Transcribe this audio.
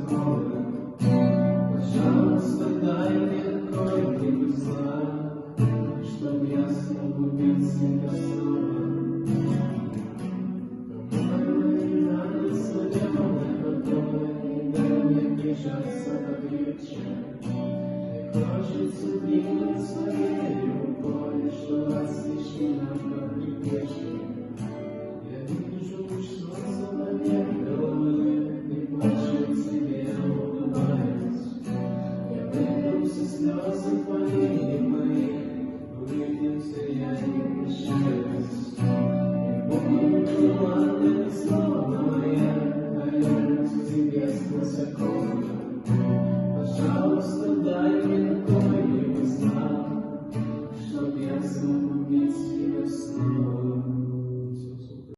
позволен. Пожалуйста, дай мне такой небеса, чтоб я смог убить себя снова. По-моему, не надо соленой водой, дай мне прижаться покрепче. Мне хочется двинуть своей рукой, что освещена по прибрежью.